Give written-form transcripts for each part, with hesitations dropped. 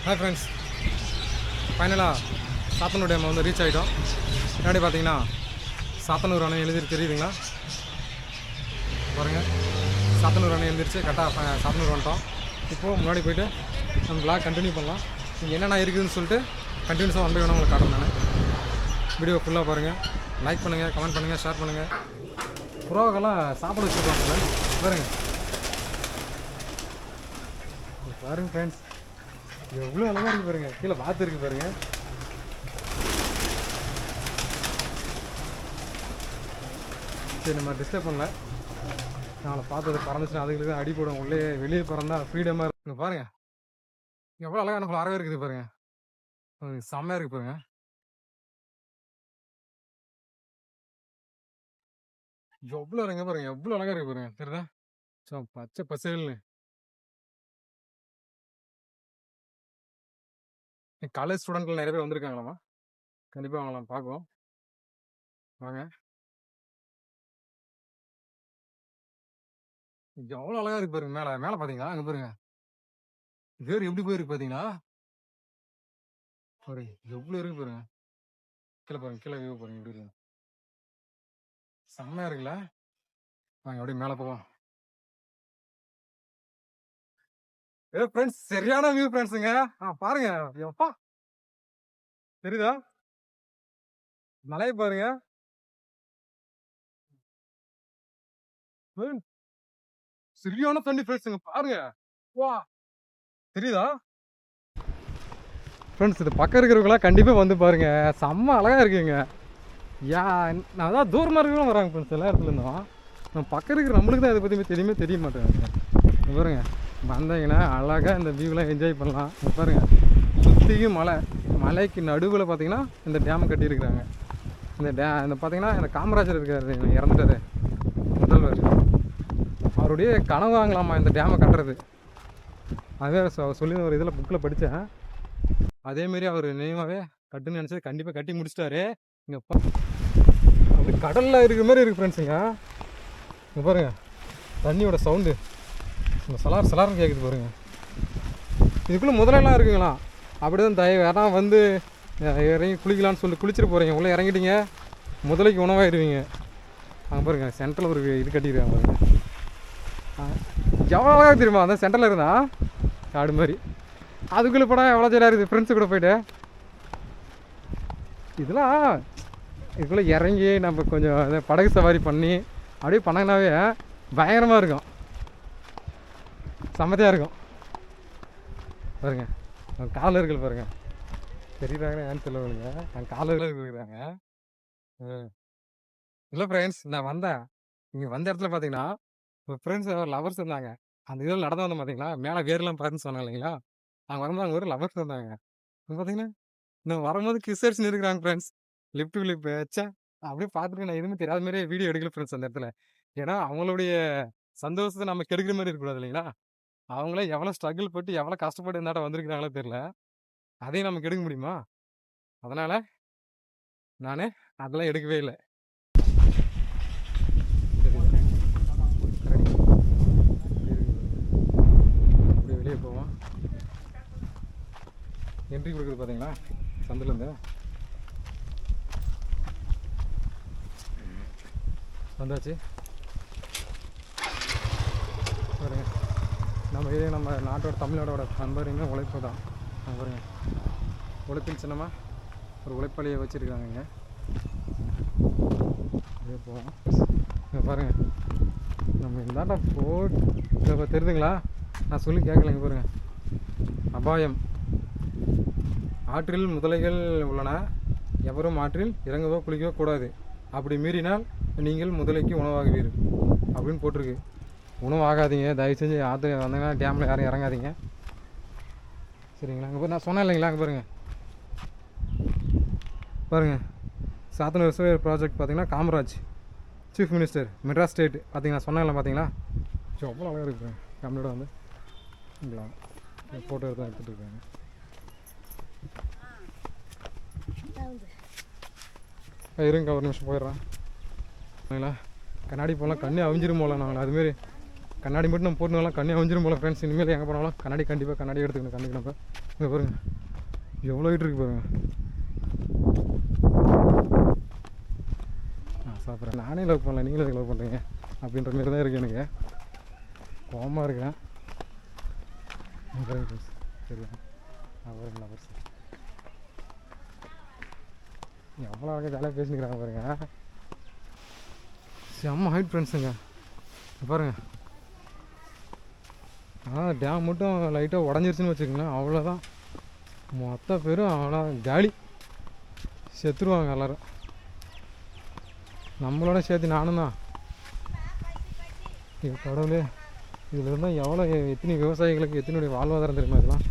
Hi friends, ஃபைனலாக Sathanur dam வந்து reach ஆகிட்டோம். முன்னாடி பார்த்தீங்கன்னா சாத்தனூர் அணை எழுதிட்டு தெரியுதுங்களா பாருங்கள். சாத்தனூர் அணை எழுந்திரிச்சு கரெக்டாக சாத்தனூர் வந்துட்டோம். இப்போது முன்னாடி போய்ட்டு நம்ம விளாக் கண்டினியூ பண்ணலாம். இங்கே என்னென்ன இருக்குதுன்னு சொல்லிட்டு கண்டினியூஸாக ஒன் பை ஒன்று உங்களுக்கு காட்டுறேன். நான் வீடியோ ஃபுல்லாக பாருங்கள், லைக் பண்ணுங்கள், கமெண்ட் பண்ணுங்கள், ஷேர் பண்ணுங்கள். புறாவுக்கெல்லாம் சாப்பிட வச்சுருக்காங்க பாருங்கள். பாருங்கள் ஃப்ரெண்ட்ஸ், எவ்வளோ அழகாக இருக்குது பாருங்கள். கீழே பார்த்து இருக்குது பாருங்கள். சரி, நம்ம டிஸ்டர்ப் பண்ணல. நாளை பார்த்தது பறந்துச்சுன்னா அதுங்களுக்கு அடி போடும். உள்ளே வெளியே பறந்தா ஃப்ரீடமாக இருக்குங்க. பாருங்கள் எவ்வளோ அழகான அறவே இருக்குது பாருங்கள். செம்மையாக இருக்குது பாருங்கள். எவ்வளோ இருங்க பாருங்கள், எவ்வளோ அழகாக இருக்குது பாருங்கள். தெரியுதா? ஸோ பச்சை பசேல்னு காலேஜ் ஸ்டூடெண்ட்கள் நிறைய பேர் வந்திருக்காங்களாம்மா. கண்டிப்பாக அவங்களாம் பார்க்குவோம் வாங்க. எவ்வளோ அழகாக இருக்குது பாருங்க. மேலே மேலே பார்த்தீங்களா? அங்கே பாருங்க, வேறு எப்படி போயிருக்கு பார்த்தீங்களா? பாருங்க எவ்வளோ இருக்கு பாருங்க. கீழே பாருங்க, கீழே வியூ பாருங்க எப்படி இருக்கு. செம்மையாக இருக்குல்ல? வாங்க அப்படியே மேலே போவோம். ஃப்ரெண்ட்ஸ், சரியான வியூ ஃப்ரெண்ட்ஸுங்க. பாருங்க எப்பா, தெரியுதா? மலையை பாருங்க. சரியான தண்ணி ஃப்ரெண்ட்ஸுங்க, பாருங்க. வா, தெரியுதா ஃப்ரெண்ட்ஸ்? இது பக்கம் இருக்கிறவங்களாம் கண்டிப்பாக வந்து பாருங்க. செம்ம அழகாக இருக்குங்க. நான் தான் தூரமாக இருக்கிறவங்களும் வராங்க ஃப்ரெண்ட்ஸ், எல்லா இடத்துலேருந்தும். நம்ம பக்கம் இருக்கிற நம்மளுக்கு தான் இதை பற்றி தெரியுமே தெரிய மாட்டேங்க. பாருங்க, வந்தீங்கன்னா அழகாக இந்த வியூலாம் என்ஜாய் பண்ணலாம். பாருங்க, சுற்றியும் மலை, மலைக்கு நடுவில் பார்த்தீங்கன்னா இந்த டேம் கட்டியிருக்கிறாங்க. இந்த பார்த்தீங்கன்னா இந்த காமராஜர் இருக்காரு, இறந்துட்டாரு முதல்வர். அவருடைய கனவாங்களாமா இந்த டேமை கட்டுறது. அதே சொல்லி ஒரு இதில் புக்கில் படித்தேன். அதேமாரி அவர் நினைவாகவே கட்டுன்னு நினச்சது கண்டிப்பாக கட்டி முடிச்சிட்டாரு. இங்கே அப்படி கடலில் இருக்கிற மாதிரி இருக்குது ஃப்ரெண்ட்ஸுங்க. இங்கே பாருங்கள், தண்ணியோட சவுண்டு இந்த சலார்னு கேட்குது பாருங்கள். இதுக்குள்ளே முதலெல்லாம் இருக்குங்களா? அப்படி தான் வேணா வந்து இறங்கி குளிக்கலான்னு சொல்லி குளிச்சுட்டு போகிறீங்க. உள்ளே இறங்கிட்டீங்க, முதலைக்கு உணவாயிடுவீங்க. அங்கே பாருங்கள், சென்டரில் ஒரு இது கட்டிடுறாங்க பாருங்கள். எவ்வளோ அழகாக தெரியுமா அந்த சென்டரில் இருந்தா காடு மாதிரி. அதுக்குள்ளே படம் எவ்வளோ ஜெயிலாக இருக்குது ஃப்ரெண்ட்ஸு கூட போய்ட்டு. இதெல்லாம் இதுக்குள்ளே இறங்கி நம்ம கொஞ்சம் படகு சவாரி பண்ணி அப்படியே பண்ணாங்கனாவே பயங்கரமாக இருக்கும், சம்மதியாக இருக்கும். பாருங்க, காலர்கள் பாருங்க, தெரியுறாங்க ஏன்னு சொல்லுவாங்க. நான் காலர்கள் இருக்கிறாங்க. இல்லை ஃப்ரெண்ட்ஸ், நான் வந்தேன். இங்கே வந்த இடத்துல பார்த்தீங்கன்னா இப்போ ஃப்ரெண்ட்ஸ் லவர்ஸ் இருந்தாங்க. அந்த இதில் நடந்து வந்தோம் பார்த்தீங்களா, மேலே வேர்லாம் பார்த்துன்னு சொன்னாங்க இல்லைங்களா? அவங்க வரும்போது அங்கே ஒரு லவர்ஸ் இருந்தாங்க. பார்த்தீங்கன்னா இன்னும் வரும்போது கிசர்ஸ்ன்னு இருக்கிறாங்க ஃப்ரெண்ட்ஸ். லிஃப்ட் லிப் வச்சா அப்படியே பார்த்துட்டு நான் எதுவுமே தெரியாத மாதிரியே வீடியோ எடுக்கல ஃப்ரெண்ட்ஸ் அந்த இடத்துல. ஏன்னா அவங்களுடைய சந்தோஷத்தை நம்ம கெடுக்கிற மாதிரி இருக்கக்கூடாது இல்லைங்களா? அவங்களே எவ்வளோ ஸ்ட்ரகிள் பட்டு எவ்வளோ கஷ்டப்பட்டு இந்த இடம் வந்திருக்கிறாங்களோ தெரியல, அதையும் நம்ம கெடுக்க முடியுமா? அதனால் நான் அதெல்லாம் எடுக்கவே இல்லை. அப்படியே வெளியே போவோம். என்ட்ரி கொடுக்குறது பார்த்தீங்களா சந்திலேருந்து வந்தாச்சு. பாருங்க, நம்ம இதே நம்ம நாட்டோட தமிழ்நாடோட நண்பருங்க உழைப்பு தான். பாருங்க, உழைப்பின் சின்னமாக ஒரு உழைப்பாளியை வச்சுருக்காங்க இங்கே. அப்படியே போவோம். இங்கே பாருங்கள், நம்ம இந்தாண்ட போட்டு இப்போ தெரியுதுங்களா? நான் சொல்லி கேட்கலைங்க. பாருங்கள், அபாயம், ஆற்றில் முதலைகள் உள்ளன, எவரும் ஆற்றில் இறங்கவோ குளிக்கவோ கூடாது, அப்படி மீறினால் நீங்கள் முதலைக்கு உணவாகுவீர்கள் அப்படின்னு போட்டிருக்கு. உணவாகாதீங்க, தயவு செஞ்சு ஆற்று வந்தீங்கன்னா டேமில் யாரும் இறங்காதீங்க, சரிங்களா? அங்கே நான் சொன்னேன் இல்லைங்களா? அங்கே பாருங்கள், பாருங்கள், சாத்தனூர் ரிசர்வேர் ப்ராஜெக்ட் பார்த்தீங்கன்னா Kamaraj chief minister Madras state பார்த்தீங்கன்னா சொன்னாங்களா? பார்த்தீங்களா? ஸோ அவ்வளோ அழகாக இருக்குது ஃபேமிலியோட வந்து ஃபோட்டோ எடுத்து எடுத்துகிட்டு இருக்காங்க. இருங்க, ஒரு நிமிஷம் போயிடுறேன். சரிங்களா? கண்ணாடி போகலாம், கண்ணே அவிஞ்சிரும் போகலாம். நாங்கள் அதுமாரி கண்ணாடி மட்டும் நம்ம போட்டுனாலாம் கண்ணே அவிஞ்சிரும் போகலாம் ஃப்ரெண்ட்ஸ். இனிமேல் எங்கே போனாலும் கண்ணாடி கண்டிப்பாக கண்ணாடி எடுத்துக்கணும். கண்ணுக்கு நம்ம இங்கே பாருங்க எவ்வளோ ஹைட் இருக்குது பாருங்க. சாப்பிட்றேன் நானே லவ் பண்ணல, நீங்களும் லவ் பண்ணுறீங்க அப்படின்ற மாரி தான் இருக்குது எனக்கு. கோவமாக இருக்கேன். சரியா அப்புறம் லவர்ஸ் எவ்வளோ அழகாக ஜாலியாக பேசிக்கிறாங்க பாருங்க. செம்ம ஹைட் ஃப்ரெண்ட்ஸுங்க பாருங்கள். டேம் மட்டும் லைட்டாக உடஞ்சிருச்சுன்னு வச்சுக்கோங்களேன், அவ்வளோதான். மொத்த பேரும் அவ்வளோ காலி, செத்துருவாங்க எல்லோரும். நம்மளோட சேர்த்து நானும் தான். இது கடவுளே, இதில் இருந்தால் எவ்வளோ எத்தனை விவசாயிகளுக்கு எத்தனையுடைய வாழ்வாதாரம் தெரியுமா இதெல்லாம்.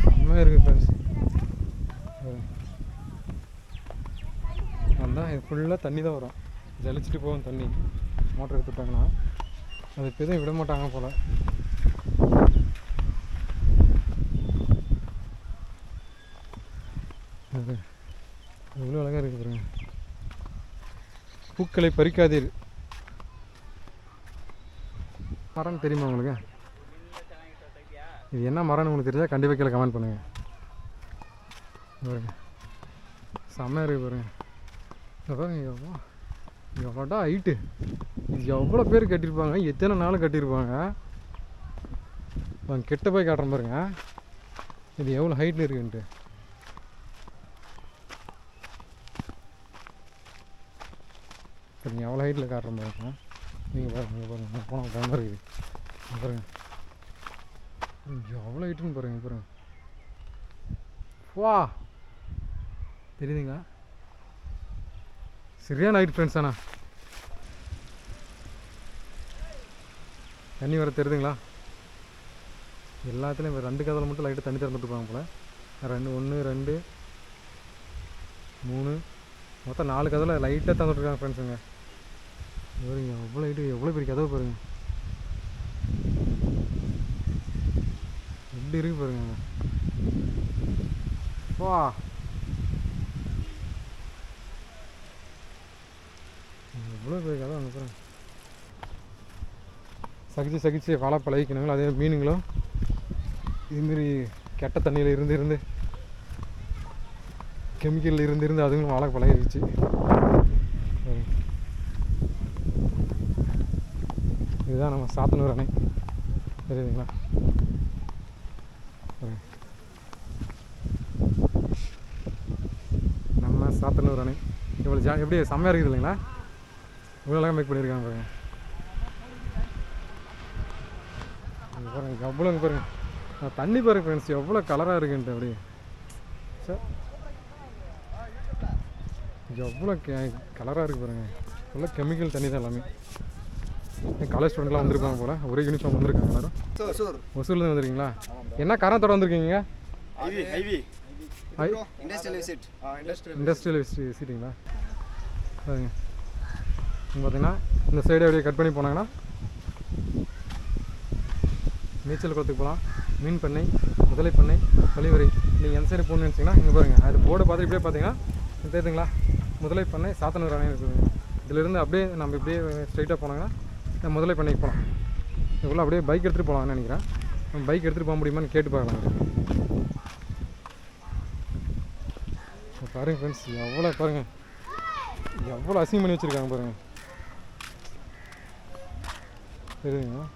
செம்மையாக இருக்குது ஃப்ரெண்ட்ஸ். வந்தால் இது ஃபுல்லாக தண்ணி தான் வரும், ஜலிச்சுட்டு போகும் தண்ணி. மோட்டர் எடுத்துட்டாங்கன்னா அது இப்போ எதுவும் விட மாட்டாங்க போல். அது எவ்வளோ அழகாக இருக்குது பாருங்க. பூக்களை பறிக்காதீர் மரம் தெரியுமா உங்களுக்கு? இது என்ன மரம்னு உங்களுக்கு தெரிஞ்சால் கண்டிப்பாக கீழே கமெண்ட் பண்ணுங்கள். பாருங்க செம்மையாக இருக்குது பாருங்க. பாருங்க எவ்வளோடா ஹைட்டு. இது எவ்வளோ பேர் கட்டியிருப்பாங்க, எத்தனை நாள் கட்டியிருப்பாங்க. கிட்ட போய் காட்டுறேன் பாருங்க இது எவ்வளோ ஹைட்டில் இருக்குன்ட்டு. நீங்கள் எவ்வளோ ஹைட்டில் காட்டுற மாதிரி இருக்கும். நீங்கள் பாருங்க பாருங்கள் போனால் பயமாக இருக்குது பாருங்கள். எவ்வளோ ஹைட்டுன்னு பாருங்கள் பாருங்கள். வா தெரியுதுங்களா? சரியான ஹைட் ஃப்ரெண்ட்ஸ். ஆனால் தண்ணி வர தெரியுதுங்களா? எல்லாத்துலேயும் இப்போ 2 கதவில் மட்டும் லைட்டாக தண்ணி திறந்துட்டுருப்பாங்க போல். 1 2 3 மொத்தம் 4 கதவில் லைட்டாக தந்துட்டுருக்காங்க ஃப்ரெண்ட்ஸுங்க. பாருங்க எவ்வளோ ஹைட்டு, எவ்வளோ பெரிய கதவு பாருங்க. எப்படி இருக்கு பாருங்க. வா எவ்வளோ பெரிய கதவு அங்கே பாருங்க. சகிச்சு வாழை பழகிக்கணுங்களோ அதே மீனுங்களும் இதுமாரி கெட்ட தண்ணியில் இருந்து கெமிக்கல் இருந்து அதுங்களும் வாழை பழகிடுச்சு. இதுதான் நம்ம சாத்தனூர் அணை தெரியுதுங்களா? நம்ம சாத்தனூர் அணை இவ்வளோ எப்படி செம்மையாக இருக்குது இல்லைங்களா? இவ்வளோ அழகாக மேக் பண்ணியிருக்காங்க பாருங்க. பாருங்க எவ்வளோங்க பாருங்க தண்ணி பாருங்க ஃப்ரெண்ட்ஸ் எவ்வளோ கலராக இருக்குன்ட்டு. அப்படி சார் எவ்வளோ கலராக இருக்குது பாருங்க. எவ்வளோ கெமிக்கல் தண்ணி தான் எல்லாமே. காலேஜ் ஸ்டூடெண்ட்லாம் வந்திருக்காங்க போல். ஒரே யூனிஃபார்ம் வந்திருக்காங்க எல்லாரும். ஒசூர்லேருந்து வந்துருக்கீங்களா? என்ன காரணத்தோடு வந்திருக்கீங்க? இண்டஸ்ட்ரியல் விசிட்டிங்களா? சரிங்க. பார்த்தீங்கன்னா இந்த சைடு அப்படியே கட் பண்ணி போனாங்கன்னா நீச்சல் குளத்துக்கு போகலாம். மீன் பண்ணை, முதலை பண்ணை, கழிவறை. நீங்கள் எந்த சைடு போகணுன்னு நினச்சிங்கன்னா இங்கே பாருங்கள். அது போர்டை பார்த்து இப்படியே பார்த்தீங்கன்னா தெரியுதுங்களா? முதலை பண்ணை சாத்தனூர் அணை இருக்குதுங்க. இதிலிருந்து அப்படியே நம்ம இப்படியே ஸ்ட்ரைட்டாக போனாங்கன்னா முதலை பண்ணைக்கு போகலாம். இவ்வளோ அப்படியே பைக் எடுத்துகிட்டு போகலாம்னு நினைக்கிறேன். நம்ம பைக் எடுத்துகிட்டு போக முடியுமான்னு கேட்டு பார்க்கலாம். பாருங்கள் ஃப்ரெண்ட்ஸ் எவ்வளோ பாருங்கள் எவ்வளோ அசிங்கம் பண்ணி வச்சுருக்காங்க பாருங்கள். தெரியுதுங்களா?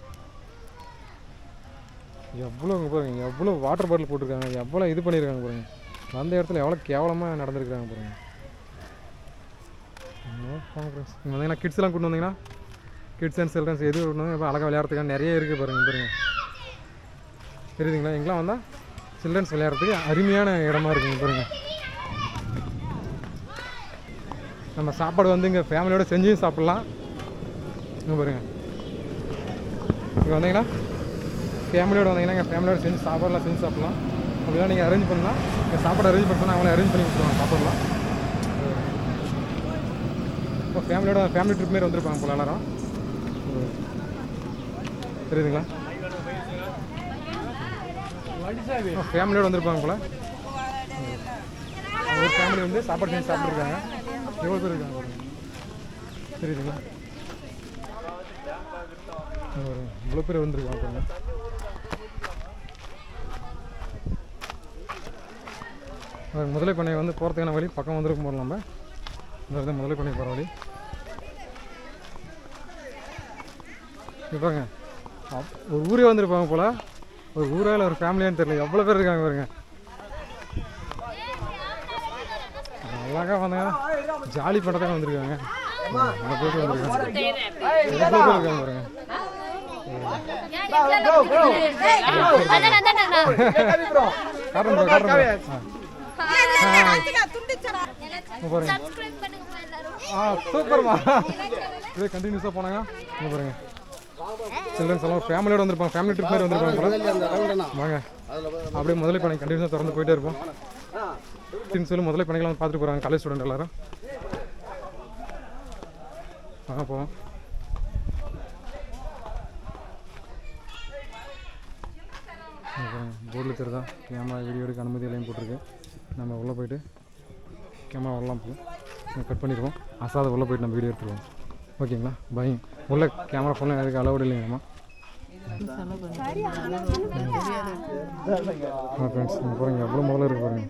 எவ்வளோங்க பாருங்கள் எவ்வளோ வாட்டர் பாட்டில் போட்டிருக்காங்க, எவ்வளோ இது பண்ணியிருக்காங்க பாருங்கள். அந்த இடத்துல எவ்வளோ கேவலமாக நடந்துருக்காங்க பாருங்கள். வந்தீங்கன்னா கிட்ஸ்லாம் கூட்டு வந்தீங்கன்னா கிட்ஸ் அண்ட் சில்ட்ரன்ஸ் எது ஒன்று இப்போ அழகாக விளையாடுறதுக்காக நிறைய இருக்குது பாருங்கள். பாருங்கள் தெரியுதுங்களா? எங்கெல்லாம் வந்தால் சில்ட்ரன்ஸ் விளையாடுறதுக்கு அருமையான இடமா இருக்குங்க பாருங்கள். நம்ம சாப்பாடு வந்து இங்கே ஃபேமிலியோடு செஞ்சும் சாப்பிட்லாம். இங்கே பாருங்கள் இங்கே வந்தீங்கன்னா ஃபேமிலியோடு வந்தீங்கன்னா எங்கள் ஃபேமிலியோடு செஞ்சு சாப்பாடெலாம் செஞ்சு சாப்பிட்லாம். அப்படிலாம் நீங்கள் அரேஞ்ச் பண்ணலாம். இங்கே சாப்பாடு அரேஞ்ச் பண்ண சொன்னால் அவங்களே அரேஞ்ச் பண்ணி கொடுத்துருவாங்க சாப்பிட்லாம். இப்போ ஃபேமிலி ட்ரிப் மாரி வந்திருப்பாங்க போல் எல்லாரும். தெரியுதுங்களா? ஃபேமிலியோடு வந்திருப்பாங்க போல். ஒரு ஃபேமிலி வந்து சாப்பாடு செஞ்சு சாப்பிட்ருக்காங்க. எவ்வளோ பேர் இருக்காங்க தெரியுதுங்களா? இவ்வளோ பேர் வந்துருக்காங்க. முதலை பண்ணை வந்து போகிறதுக்கான வழி பக்கம் வந்துருக்கும் போது நம்ம இந்த முதலை பண்ணை போகிற வழி பாருங்க. ஒரு ஊரே வந்துருப்பாங்க போல், ஒரு ஊரால் ஒரு ஃபேமிலியான்னு தெரியல, எவ்வளோ பேர் இருக்காங்க பாருங்க. அழகாக வந்தாங்க, ஜாலி பண்ணுறதுக்காக வந்திருக்காங்க. எவ்வளோ பேர் இருக்காங்க பாருங்க. சூப்பர்மா, இதே கண்டினியூஸாக போனாங்க. பாருங்க சில்ட்ரன்ஸ் எல்லாம் ஃபேமிலியோட வந்திருப்பாங்க, ஃபேமிலி ட்ரிப் மாதிரி வந்திருப்பாங்க. வாங்க அப்படியே முதலை பண்ணை கண்டினியூஸாக திறந்து போயிட்டே இருப்போம். சொல்லி முதலை பண்ணைகளாம் பார்த்துட்டு போகிறாங்க காலேஜ் ஸ்டூடெண்ட் எல்லாரும். வாங்க போவோம். போர்டில் தெரியுதா கேமரா வீடியோ எடுக்க அனுமதி எல்லாம் போட்டிருக்கு. நம்ம உள்ளே போயிட்டு கேமரா வரலாம் போகும், கட் பண்ணிடுவோம். அசாத உள்ளே போயிட்டு நம்ம வீடியோ எடுத்துருவோம். ஓகேங்களா? பை. உள்ள கேமரா ஃபோன்லாம் எதுக்கு அலௌடு இல்லைங்கம்மா. ஃப்ரெண்ட்ஸ் இங்கே பாருங்க எவ்வளோ முதல்ல இருக்குது பாருங்க,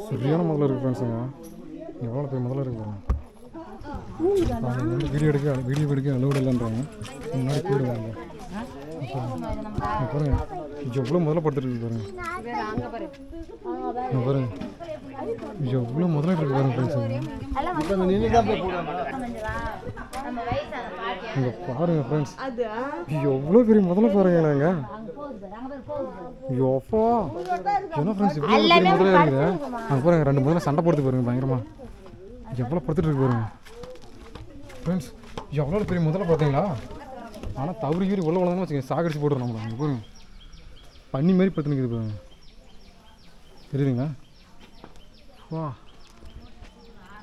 சரியான முதல்ல இருக்குது ஃப்ரெண்ட்ஸுங்க. எவ்வளோ பேர் முதல்ல இருக்குது பாருங்க. வீடியோ எடுக்க அலௌடு இல்லைன்றாங்க, முன்னாடி போயிடுவாங்க. பாருங்க எவ்வளோ முதல்ல படுத்துட்டு இருக்கு பாருங்க. பாருங்க எவ்வளோ முதல்ல இருக்கு பாருங்க ஃப்ரெண்ட்ஸுங்க. இங்கே பாருங்க ஃப்ரெண்ட்ஸ் எவ்வளோ பெரிய முதல்ல பாருங்க. நாங்கள் யோப்பா என்ன ஃப்ரெண்ட்ஸ் இவ்வளோ பெரிய முதல்ல இருக்குது. அங்கே பாருங்க ரெண்டு முதல்ல சண்டை போடுத்து பாருங்க பயங்கரமாக. எவ்வளோ படுத்துட்டு இருக்கு பாருங்க ஃப்ரெண்ட்ஸ். எவ்வளோ பெரிய முதல்ல பார்த்தீங்களா? ஆனால் தவறு கீறி உள்ள உலகமாக வச்சுக்கோங்க, சாகடிச்சு போடுறோம் நம்மளை. அங்கே பாருங்க பண்ணி மாதிரி பத்து நிற்குது பாருங்க, தெரியுதுங்களா? வா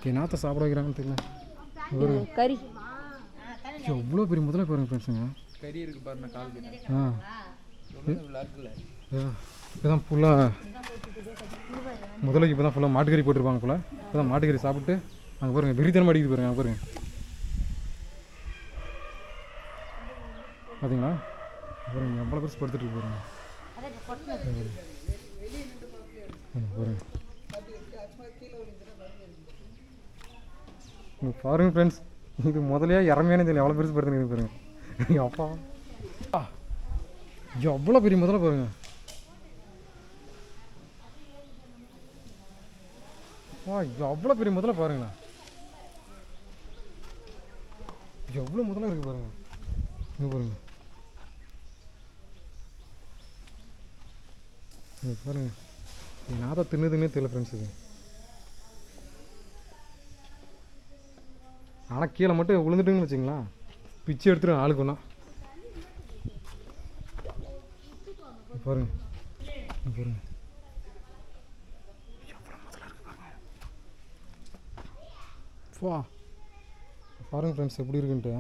என்னத்தை சாப்பிட வைக்கிறாங்கன்னு தெரியல. கறி எவ்வளோ பெரிய முதல்ல பாருங்க ஃப்ரெண்ட்ஸுங்க. கறி இருக்கு பாருங்க கால். இப்போதான் ஃபுல்லாக முதலைக்கு இப்போ தான் ஃபுல்லாக மாட்டுக்கறி போட்டிருப்பாங்க போல். இப்போ தான் மாட்டுக்கறி சாப்பிட்டு அங்கே பாருங்க விரித்தனமாக அடிக்குது பாருங்க. அங்கே பாருங்க பார்த்தீங்களா? பாருங்க எவ்வளோ பேர் படுத்துட்டு இருக்கு பாருங்க. பாருங்க ஃப்ரெண்ட்ஸ் இது முதலையா இறமையானே தெரியல, எவ்வளோ பெருசு படுத்துன்னு பாருங்க. அப்பா எவ்வளோ பெரிய முதல்ல பாருங்க. எவ்வளோ பெரிய முதல்ல பாருங்களா, எவ்வளோ முதல்ல இருக்கு பாருங்க. இங்கே பாருங்க பாருங்க நான் தான் தின்னுதுன்னே தெரியல ஃப்ரெண்ட்ஸ். இது ஆனால் கீழே மட்டும் விழுந்துட்டுங்கன்னு வச்சிங்களா, பிச்சு எடுத்துடும் ஆளுக்கு ஒன்றா. பாருங்க பாருங்க எவ்வளோ முதல்ல இருக்கு பாருங்க. வா பாருங்க ஃப்ரெண்ட்ஸ் எப்படி இருக்குன்ட்டு.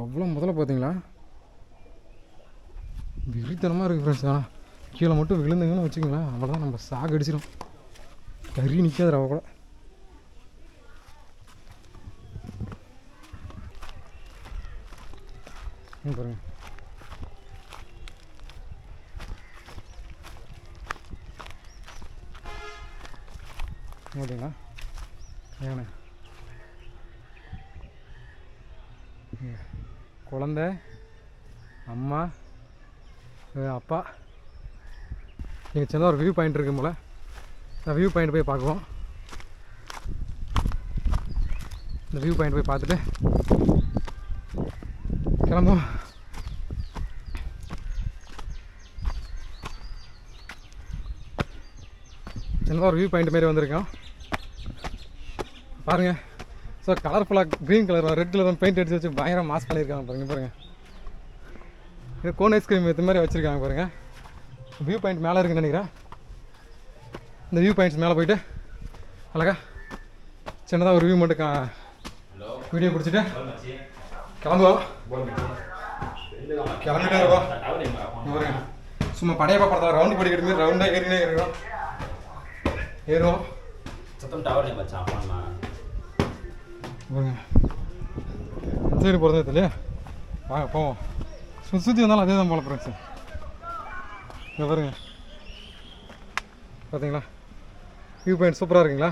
எவ்வளோ முதல்ல பார்த்தீங்களா, வெறித்தனமாக இருக்குது ஃப்ரெண்ட்ஸ். ஆனால் கீழே மட்டும் விழுந்துங்கன்னு வச்சுக்கோங்களேன், அவ்வளோதான் நம்ம சாக அடிச்சிடும். கறி நிற்காது அவ கூட. பாருங்க ஓகேங்களா? ஏண்ணே குழந்த அம்மா அப்பா எங்கள் சின்னதாக ஒரு வியூ பாயிண்ட் இருக்கும் போல். நான் வியூ பாயிண்ட் போய் பார்க்குவோம். இந்த வியூ பாயிண்ட் போய் பார்த்துட்டு கிளம்புவோம். சின்னதாக ஒரு வியூ பாயிண்ட் மாரி வந்திருக்கோம் பாருங்கள். ஸோ கலர்ஃபுல்லாக green colour red colour paint அடித்து வச்சு பயங்கர மாஸ் பண்ணியிருக்காங்க பாருங்கள். இது கோன் ஐஸ்கிரீம் இது மாதிரி வச்சுருக்காங்க பாருங்கள். வியூ பாயிண்ட் மேலே இருக்குன்னு நினைக்கிறேன். இந்த வியூ பாயிண்ட்ஸ் மேலே போயிட்டு அழகா சின்னதாக ஒரு வியூ மட்டும் வீடியோ பிடிச்சிட்டு கிளம்புவோம். கிளம்பிட்டே இருக்கோம். சும்மா படையப்பா படத்தில் ரவுண்டு படிக்கிற மாதிரி ரவுண்டாக ஏறினே ஏறுவோம். சரி போகிறது இல்லையா, வாங்க போவோம். சுற்றி வந்தாலும் அதே தான் போல ஃப்ரெண்ட்ஸு. இங்கே பாருங்க பார்த்தீங்களா வியூ பாயிண்ட் சூப்பராக இருக்குங்களா?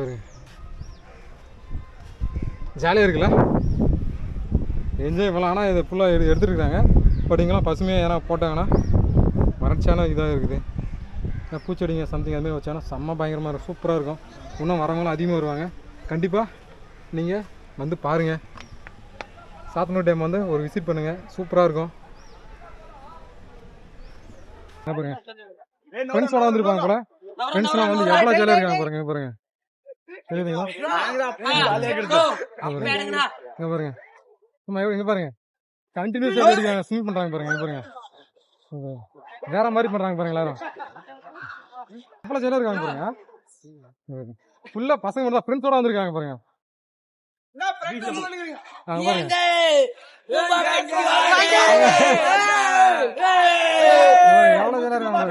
ஒரு ஜாலியாக இருக்குல்ல, என்ஜாய் பண்ணலாம். ஆனால் இதை ஃபுல்லாக எடுத்துருக்குறாங்க. பட் இங்கெல்லாம் பசுமையாக ஏன்னா போட்டாங்கன்னா வறட்சியான இதாக இருக்குது. பூச்செடிங்க சம்திங் அதுமாதிரி வச்சாங்கன்னா செம்ம பயங்கரமாக இருக்கும், சூப்பராக இருக்கும். இன்னும் வரவங்களும் அதிகமாக வருவாங்க. கண்டிப்பாக நீங்கள் வந்து பாருங்கள். சாத்தனூர் டேம் வந்து ஒரு விசிட் பண்ணுங்கள், சூப்பராக இருக்கும். என்ன பாருங்க, ஃப்ரெண்ட்ஸோட வந்துருப்பாங்க போல. ஃப்ரெண்ட்ஸ்லாம் வந்து எவ்வளோ ஜாலியாக இருக்காங்க பாருங்க. பாருங்க தெரியுதுங்களா? இங்கே பாருங்க, இங்கே பாருங்க கண்டினியூஸாக அடிக்கிறாங்க, ஸ்விம் பண்ணுறாங்க பாருங்க. இங்கே பாருங்க வேற மாதிரி பண்ணுறாங்க பாருங்க. எல்லாரும் எவ்வளோ ஜாலியாக இருக்காங்க பாருங்க. ஃபுல்லாக பசங்க மட்டும் தான் ஃப்ரெண்ட்ஸோட வந்துருக்காங்க பாருங்க. எவ்வளோ ஜாலியாக இருக்காங்க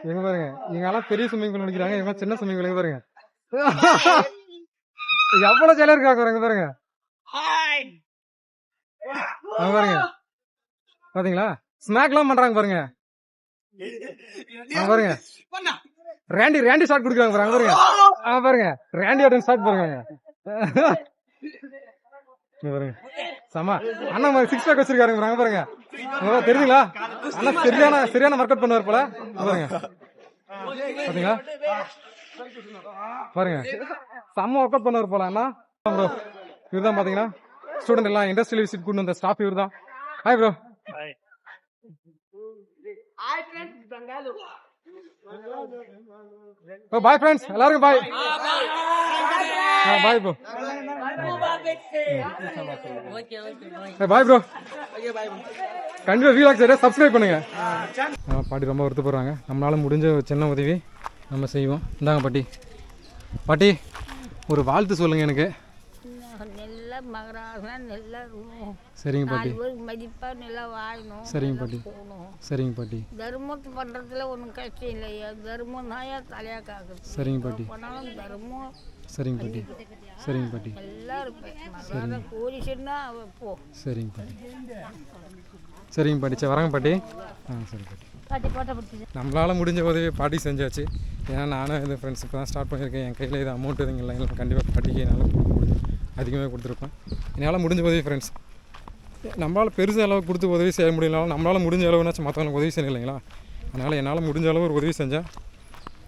எங்க பாருங்க. இவங்கெல்லாம் பெரிய ஸ்விம்மிங் பூல் நினைக்கிறாங்க, இவங்க சின்ன ஸ்விம்மிங் பூல். பாருங்க எவ்வளவு ஜாலியா இருக்காங்க பாருங்க. பாருங்க பாத்தீங்களா, ஸ்நாக்லாம் பண்றாங்க பாருங்க. பாருங்க ரேண்டி ஷாட் கொடுக்குறாங்க பாருங்க. பாருங்க பாருங்க ரேண்டி ஆட்டம் ஷாட் பாருங்க. பாருங்க சமா அண்ணா மாதிரி 6 பேக் வச்சிருக்காருங்க பாருங்க. தெரியுங்களா, அண்ணா சரியான ஒர்க் அவுட் பண்ணுவார் போல. பாருங்க பாத்தீங்களா, பாருங்க செம்ம ஒர்க் அவுட் பண்ணுவார் போல அண்ணா. ப்ரோ இவர் தான் பாத்தீங்கன்னா ஸ்டூடெண்ட் எல்லாம் இண்டஸ்ட்ரியல் விசிட் கொண்டு வந்த ஸ்டாஃப் இவர் தான். Hi bro. பாய் ஃப்ரெண்ட்ஸ், எல்லாருக்கும் bye. Bye bro. Bye bro. கண்டிப்பா வீலாக் சைட சப்ஸ்கிரைப் பண்ணுங்க. பாட்டி ரொம்ப வருத்தப்படுறாங்க. நம்மளால முடிஞ்ச ஒரு சின்ன உதவி நம்ம செய்வோம். இந்தாங்க பாட்டி. பாட்டி ஒரு வாழ்த்து சொல்லுங்க எனக்கு. சரிங்க பாட்டி. சரிங்க பாட்டி. சரிங்க பாட்டி. தர்மத்தை பண்றதுல ஒன்றும் கஷ்டம் இல்லையா, தர்மம் தாயா தலையா காக்குது. சரிங்க பாட்டி. தர்மம். சரிங்க பாட்டி. சரிங்க பாட்டி. எல்லாரும் கூலி சொன்னா போ. சரிங்க பாட்டி. சரிங்க பாட்டி. சரி வரங்க பாட்டி. சரி பாட்டி. நம்மளால் முடிஞ்ச உதவி பாட்டி செஞ்சாச்சு. ஏன்னா நானும் இது ஃப்ரெண்ட்ஸ் இப்போ தான் ஸ்டார்ட் பண்ணியிருக்கேன். என் கையில் இது அமௌண்ட் எதுவும் இல்லை, கண்டிப்பாக பாட்டிக்கு என்னால் கொடுக்க முடியும், அதிகமாக கொடுத்துருப்பேன். என்னால் முடிஞ்ச உதவி ஃப்ரெண்ட்ஸ். நம்மளால் பெருசு அளவு கொடுத்து உதவி செய்ய முடியலனாலும் நம்மளால் முடிஞ்ச அளவுனாச்சும் மற்றவங்களுக்கு உதவி செய்யணும் இல்லைங்களா? அதனால் என்னால் முடிஞ்ச அளவு ஒரு உதவி செஞ்சால்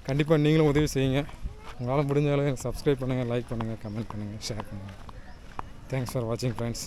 கண்டிப்பாக நீங்களும் உதவி செய்யுங்க. உங்களால் முடிஞ்ச அளவு எனக்கு சப்ஸ்கிரைப் பண்ணுங்கள், லைக் பண்ணுங்கள், கமெண்ட் பண்ணுங்கள், ஷேர் பண்ணுங்கள். தேங்க்ஸ் ஃபார் வாட்சிங் ஃப்ரெண்ட்ஸ்.